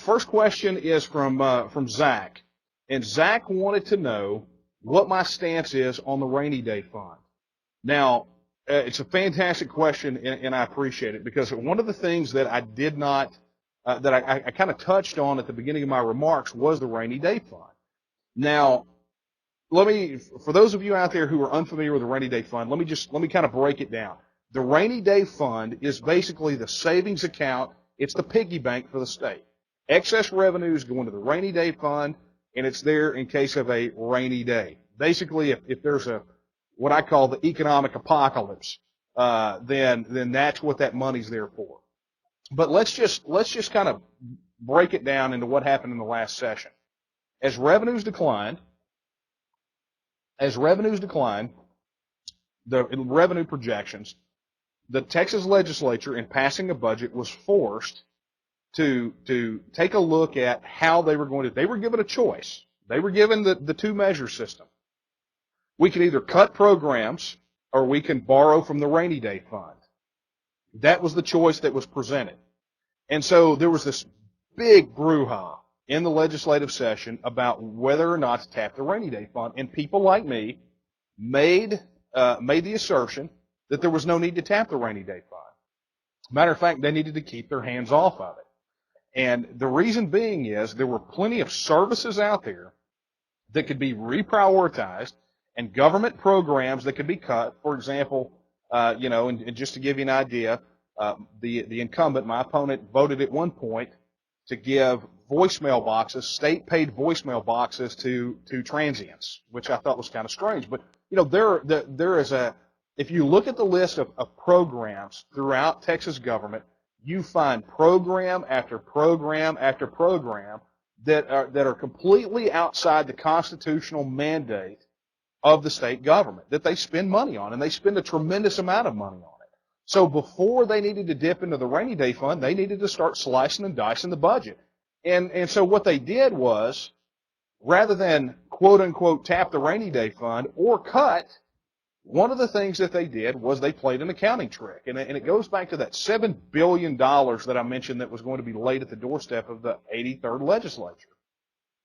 First question is from Zach, and Zach wanted to know what my stance is on the rainy day fund. Now, it's a fantastic question, and I appreciate it, because one of the things that I did not, that I kind of touched on at the beginning of my remarks was the rainy day fund. Now, for those of you out there who are unfamiliar with the rainy day fund, let me kind of break it down. The rainy day fund is basically the savings account. It's the piggy bank for the state. Excess revenues go into the rainy day fund, and it's there in case of a rainy day. Basically, if there's what I call the economic apocalypse, then that's what that money's there for. But let's just kind of break it down into what happened in the last session. As revenues declined, the revenue projections, the Texas legislature, in passing a budget, was forced to take a look at how they were going to. They were given a choice. They were given the two-measure system. We can either cut programs or we can borrow from the rainy day fund. That was the choice that was presented. And so there was this big brouhaha in the legislative session about whether or not to tap the rainy day fund. And people like me made the assertion that there was no need to tap the rainy day fund. Matter of fact, they needed to keep their hands off of it. And the reason being is there were plenty of services out there that could be reprioritized and government programs that could be cut. For example, and just to give you an idea, the incumbent, my opponent, voted at one point to give voicemail boxes, state-paid voicemail boxes to transients, which I thought was kind of strange. But there is if you look at the list of programs throughout Texas government, you find program after program after program that are completely outside the constitutional mandate of the state government that they spend money on, and they spend a tremendous amount of money on it. So before they needed to dip into the rainy day fund, they needed to start slicing and dicing the budget. And so what they did was, rather than quote unquote tap the rainy day fund or cut, one of the things that they did was they played an accounting trick. And it goes back to that $7 billion that I mentioned that was going to be laid at the doorstep of the 83rd legislature.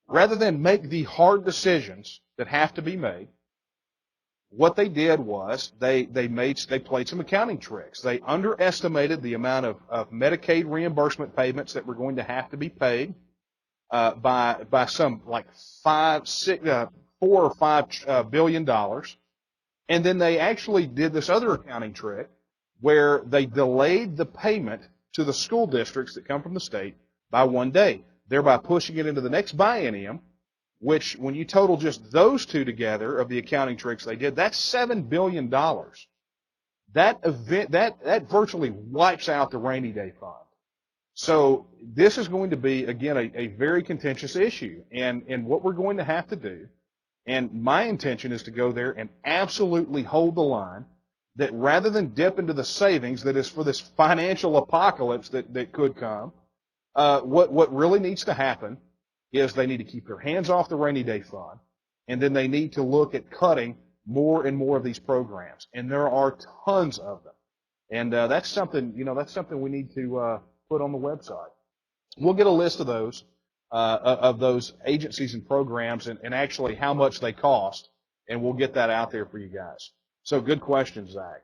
Rather than make the hard decisions that have to be made, what they did was they played some accounting tricks. They underestimated the amount of Medicaid reimbursement payments that were going to have to be paid by some like $4 or $5 billion. And then they actually did this other accounting trick where they delayed the payment to the school districts that come from the state by 1 day, thereby pushing it into the next biennium, which when you total just those two together of the accounting tricks they did, that's $7 billion. That virtually wipes out the rainy day fund. So this is going to be, again, a very contentious issue. And what we're going to have to do, and my intention is to go there and absolutely hold the line, that rather than dip into the savings that is for this financial apocalypse that could come, what really needs to happen is they need to keep their hands off the rainy day fund, and then they need to look at cutting more and more of these programs. And there are tons of them. And that's something we need to put on the website. We'll get a list of those agencies and programs and actually how much they cost, and we'll get that out there for you guys. So good question, Zach.